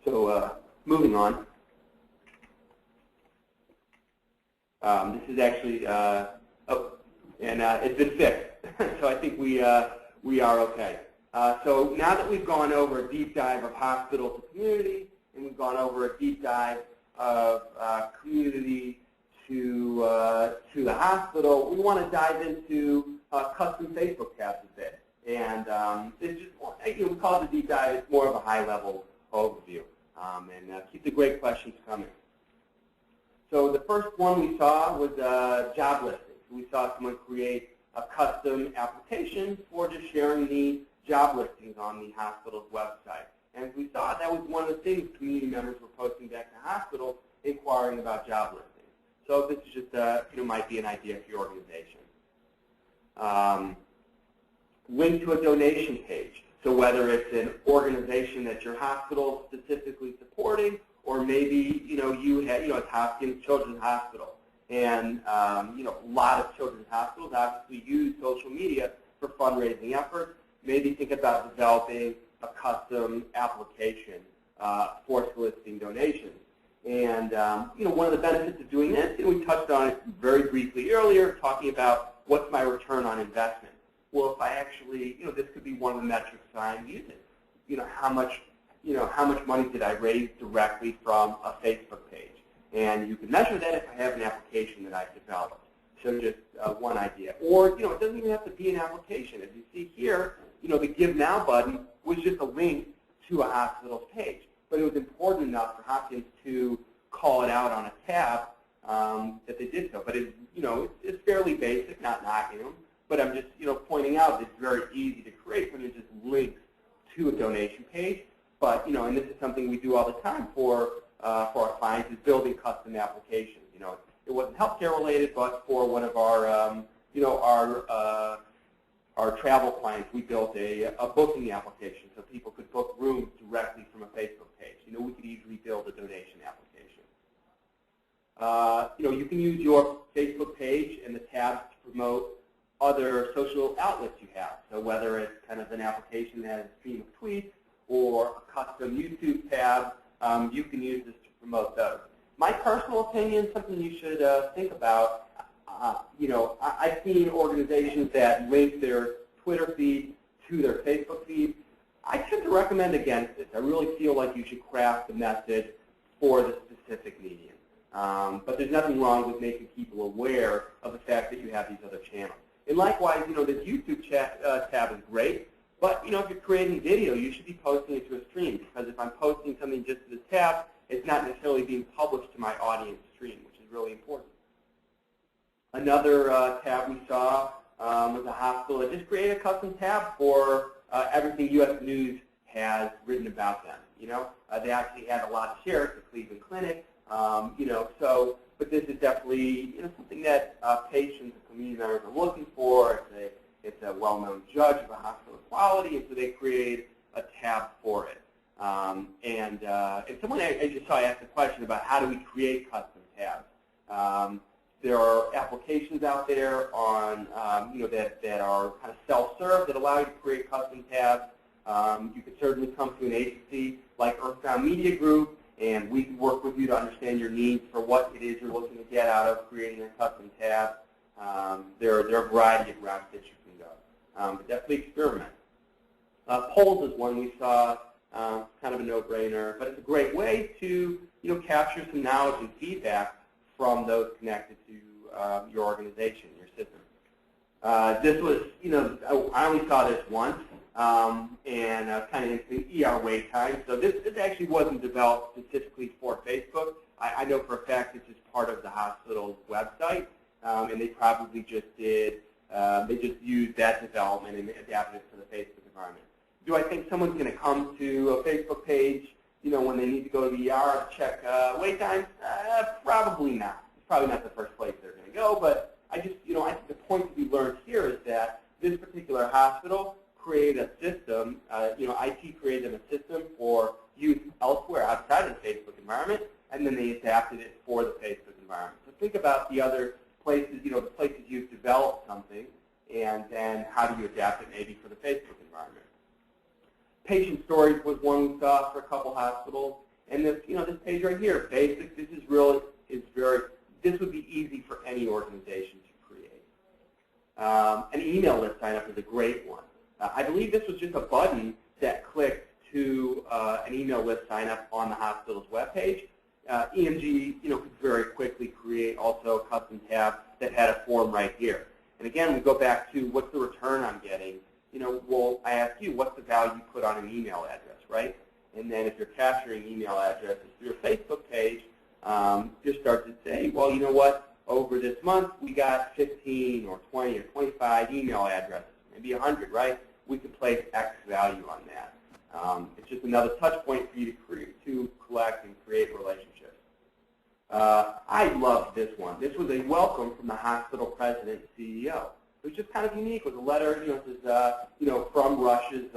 So moving on. This is actually, it's been fixed. So I think we are okay. So now that we've gone over a deep dive of hospital to community, and we've gone over a deep dive of community to the hospital, we want to dive into custom Facebook tabs a bit. And it's just, we call it a deep dive. It's more of a high-level overview. And keep the great questions coming. So the first one we saw was job listings. We saw someone create a custom application for just sharing the job listings on the hospital's website. And as we saw, that was one of the things community members were posting back to hospitals, inquiring about job listings. So this is just, might be an idea for your organization. Link to a donation page. So whether it's an organization that your hospital is specifically supporting, or maybe you have, it's Hopkins Children's Hospital, and a lot of children's hospitals obviously use social media for fundraising efforts. Maybe think about developing a custom application for soliciting donations. And one of the benefits of doing this, and we touched on it very briefly earlier, talking about what's my return on investment. Well, if I actually, this could be one of the metrics I'm using. How much money did I raise directly from a Facebook page? And you can measure that if I have an application that I've developed. So just one idea. Or, it doesn't even have to be an application. As you see here, the Give Now button was just a link to a hospital's page. But it was important enough for Hopkins to call it out on a tab that they did so. But it's fairly basic, not knocking them. But I'm just pointing out that it's very easy to create when it just links to a donation page. But and this is something we do all the time for our clients, is building custom applications. It wasn't healthcare related, but for one of our our travel clients, we built a booking application so people could book rooms directly from a Facebook page. We could easily build a donation application. You can use your Facebook page and the tabs to promote other social outlets you have. So whether it's kind of an application that has a stream of tweets or a custom YouTube tab, you can use this to promote those. My personal opinion, something you should think about, I've seen organizations that link their Twitter feed to their Facebook feed. I tend to recommend against this. I really feel like you should craft the message for the specific medium. But there's nothing wrong with making people aware of the fact that you have these other channels. And likewise, this YouTube tab is great. But if you're creating video, you should be posting it to a stream, because if I'm posting something just to this tab, it's not necessarily being published to my audience stream, which is really important. Another tab we saw was a hospital that just created a custom tab for everything U.S. News has written about them. They actually had a lot to share. It's the Cleveland Clinic. But this is definitely something that patients and community members are looking for. It's a well-known judge of a hospital quality, and so they created a tab for it. And someone I just saw ask a question about how do we create custom tabs. There are applications out there on that are kind of self-serve that allow you to create custom tabs. You could certainly come to an agency like Earthbound Media Group, and we can work with you to understand your needs for what it is you're looking to get out of creating a custom tab. There are a variety of routes that you can go, but definitely experiment. Polls is one we saw, kind of a no-brainer, but it's a great way to capture some knowledge and feedback from those connected to your organization, your system. This was, I only saw this once, and kind of into ER wait time. So this actually wasn't developed specifically for Facebook. I know for a fact it's just part of the hospital's website, and they probably just did, they just used that development and adapted it to the Facebook environment. Do I think someone's going to come to a Facebook page, when they need to go to the ER to check wait times? Probably not. It's probably not the first place they're going to go, but I just, I think the point to be learned here is that this particular hospital created a system, IT created a system for use elsewhere outside of the Facebook environment, and then they adapted it for the Facebook environment. So think about the other places, the places you've developed something, and then how do you adapt it maybe for the Facebook environment. Patient stories was one we saw for a couple hospitals, And this, this page right here, basic. This would be easy for any organization to create. An email list sign up is a great one. I believe this was just a button that clicked to an email list sign up on the hospital's webpage. EMG, could very quickly create also a custom tab that had a form right here. And again, we go back to what's the return I'm getting. Well, I ask you, what's the value you put on an email address, right? And then if you're capturing email addresses through your Facebook page, just start to say, well, you know what? Over this month, we got 15 or 20 or 25 email addresses, maybe 100, right? We could place X value on that. It's just another touch point for you to collect and create relationships. I love this one. This was a welcome from the hospital president and CEO. It was just kind of unique. It was a letter, it says, from Rush's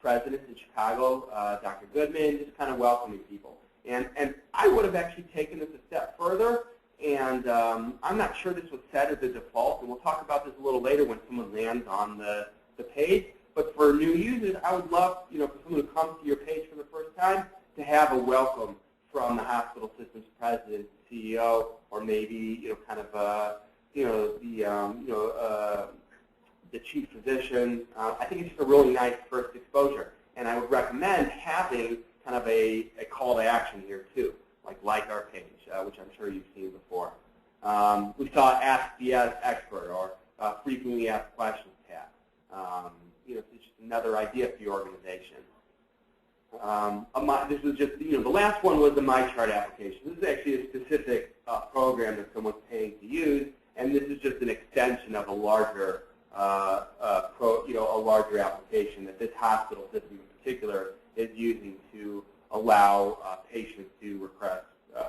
president in Chicago, Dr. Goodman, just kind of welcoming people. And I would have actually taken this a step further, and I'm not sure this was set as a default, and we'll talk about this a little later when someone lands on the page. But for new users, I would love, for someone who comes to your page for the first time, to have a welcome from the hospital system's president, CEO, or maybe, kind of, the chief physician. I think it's just a really nice first exposure, and I would recommend having kind of a call to action here too, like our page, which I'm sure you've seen before. We saw Ask the Expert or Frequently Asked Questions tab. It's just another idea for your organization. This was just, the last one was the MyChart application. This is actually a specific program that someone's paying to use, and this is just an extension of a larger, a larger application that this hospital system in particular is using to allow patients to request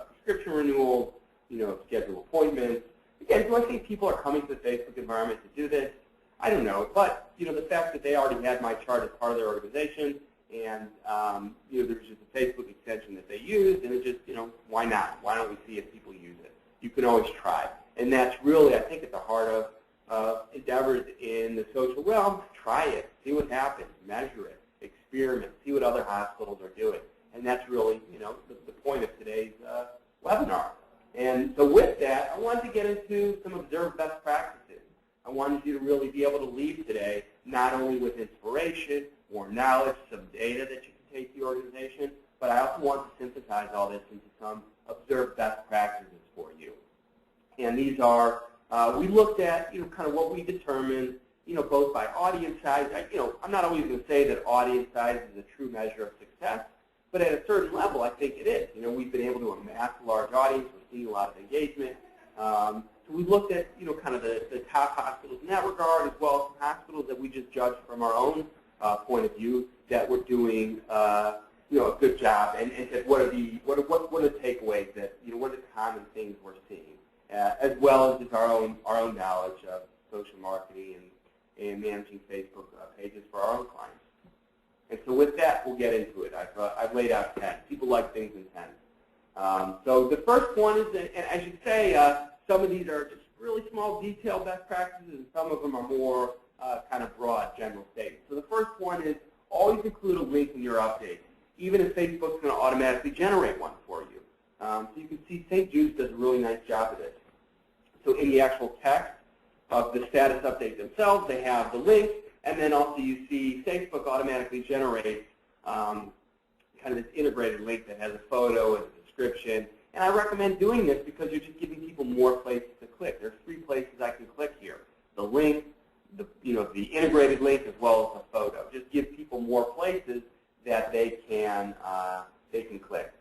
prescription renewals, schedule appointments. Again, do I think people are coming to the Facebook environment to do this? I don't know, but the fact that they already had MyChart as part of their organization, and there's just a Facebook extension that they used, and it just, why not? Why don't we see if people use it? You can always try, and that's really, I think, at the heart of endeavors in the social realm. Try it, see what happens, measure it, experiment, see what other hospitals are doing, and that's really, the point of today's webinar. And so with that, I wanted to get into some observed best practices. I wanted you to really be able to leave today not only with inspiration, more knowledge, some data that you can take to your organization, but I also want to synthesize all this into some observed best practices for you. And these are, we looked at, kind of what we determined, both by audience size. I'm not always going to say that audience size is a true measure of success, but at a certain level, I think it is. We've been able to amass a large audience. We're seeing a lot of engagement. So we looked at, kind of the top hospitals in that regard, as well as some hospitals that we just judged from our own point of view that we're doing, a good job. And said, what are the takeaways that, what are the common things we're seeing, as well as just our own knowledge of social marketing and managing Facebook pages for our own clients. And so with that, we'll get into it. I've laid out 10. People like things in 10. So the first one is, and I should say, some of these are just really small, detailed best practices, and some of them are more kind of broad, general statements. So the first one is always include a link in your update, even if Facebook's going to automatically generate one for you. So you can see St. Jude's does a really nice job of this. So in the actual text of the status update themselves, they have the link, and then also you see Facebook automatically generates kind of this integrated link that has a photo and a description. And I recommend doing this because you're just giving people more places to click. There's 3 places I can click here: the link, the integrated link, as well as the photo. Just give people more places that they can click.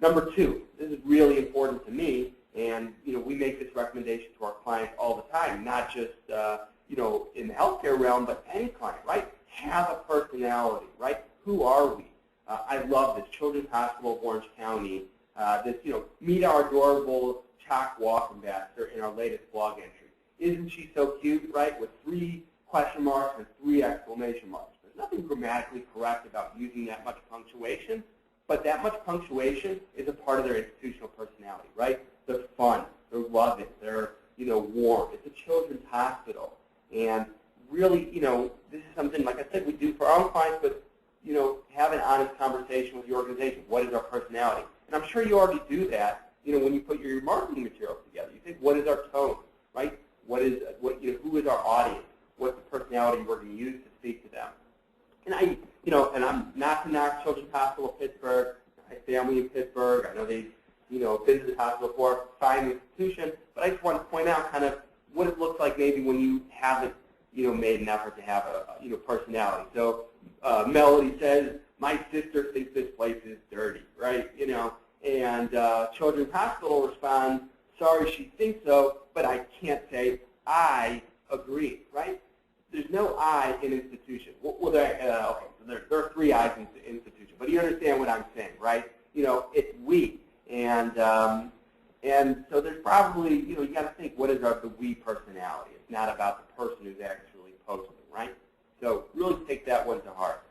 Number 2, this is really important to me, and we make this recommendation to our clients all the time, not just in the healthcare realm, but any client, right? Have a personality, right? Who are we? I love this. Children's Hospital of Orange County. This, meet our adorable Chalk Walk ambassador in our latest blog entry. Isn't she so cute, right? With 3 question marks and 3 exclamation marks. There's nothing grammatically correct about using that much punctuation, but that much punctuation is a part of their institutional personality, right? They're fun, they're loving, they're, warm. It's a children's hospital, and really, this is something, like I said, we do for our own clients, but have an honest conversation with your organization. What is our personality? And I'm sure you already do that, when you put your marketing materials together. You think, what is our tone, right? Who is our audience? What's the personality we're going to use to speak to them? And and I'm not to knock Children's Hospital of Pittsburgh, my family in Pittsburgh. I know they've, been to the hospital before, fine institution, but I just want to point out kind of what it looks like maybe when you haven't, made an effort to have a, personality. So Melody says, my sister thinks this place is dirty, right? And Children's Hospital responds, sorry she thinks so, but I can't say I agree, right? There's no I in institution. Well, okay, so there are 3 I's in institution, but you understand what I'm saying, right? It's we. And so there's probably, you got to think, what is the we personality? It's not about the person who's actually posting, right? So really take that one to heart.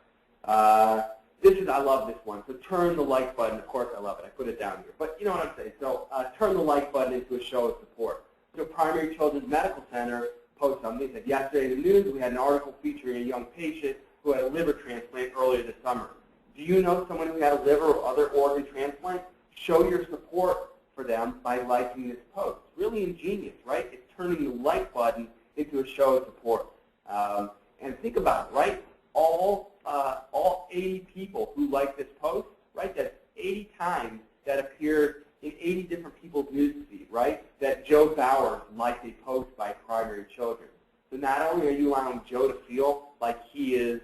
I love this one. So turn the like button. Of course I love it. I put it down here. But you know what I'm saying. So turn the like button into a show of support. So Primary Children's Medical Center posted something. They said, yesterday in the news we had an article featuring a young patient who had a liver transplant earlier this summer. Do you know someone who had a liver or other organ transplant? Show your support for them by liking this post. Really ingenious, right? It's turning the like button into a show of support. And think about it, right? All 80 people who like this post, right? That's 80 times that appeared in 80 different people's newsfeed, right? That Joe Bowers liked a post by Primary Children. So not only are you allowing Joe to feel like he is,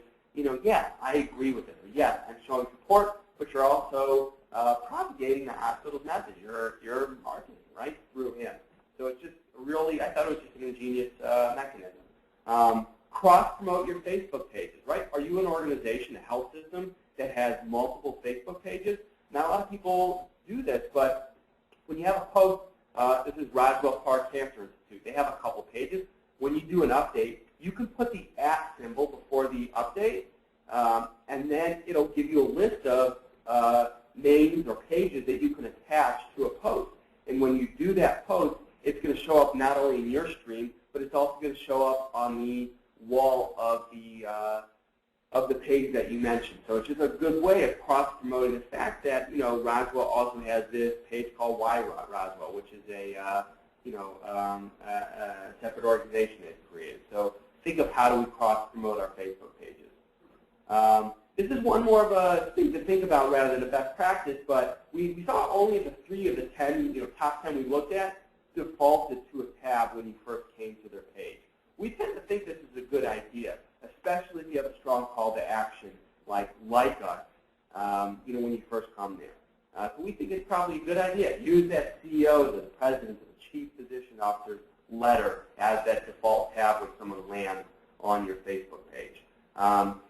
yeah, I agree with it, or yes, I'm showing support, but you're also propagating the hospital's message. You're marketing, right, through him. So it's just really, I thought it was just an ingenious mechanism. Cross-promote your Facebook pages, right? Are you an organization, a health system, that has multiple Facebook pages? Not a lot of people do this, but when you have a post, this is Roswell Park Cancer Institute. They have a couple pages. When you do an update, you can put the @ symbol before the update, and then it'll give you a list of names or pages that you can attach to a post. And when you do that post, it's going to show up not only in your stream, but it's also going to show up on the wall of the page that you mentioned. So it's just a good way of cross-promoting the fact that, Roswell also has this page called Why Roswell, which is a separate organization they've created. So think of how do we cross-promote our Facebook pages. This is one more of a thing to think about rather than a best practice, but we saw only the 3 of the 10, top 10 we looked at defaulted to a tab when you first came to their page. We tend to think this is a good idea, especially if you have a strong call to action like us, when you first come there. So we think it's probably a good idea. Use that CEO, the president, or the chief physician officer's letter as that default tab when someone lands on your Facebook page.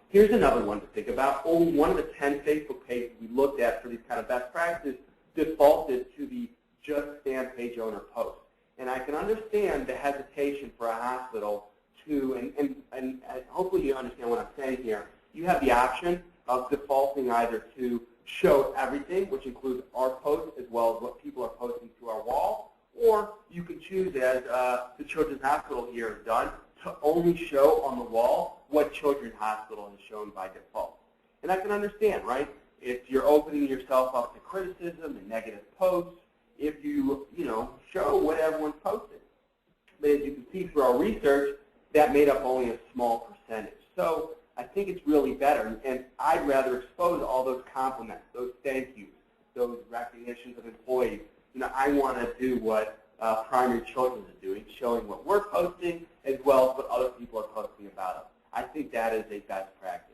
Here's another one to think about. Only one of the 10 Facebook pages we looked at for these kind of best practices defaulted to the Just Stand page owner post. And I can understand the hesitation for a hospital to, and hopefully you understand what I'm saying here. You have the option of defaulting either to show everything, which includes our posts as well as what people are posting to our wall, or you can choose, as the Children's Hospital here has done, to only show on the wall what Children's Hospital has shown by default. And I can understand, right? If you're opening yourself up to criticism and negative posts, if you, show what everyone's posting. But as you can see through our research, that made up only a small percentage. So I think it's really better, and I'd rather expose all those compliments, those thank yous, those recognitions of employees. I want to do what Primary Children is doing, showing what we're posting as well as what other people are posting about us. I think that is a best practice.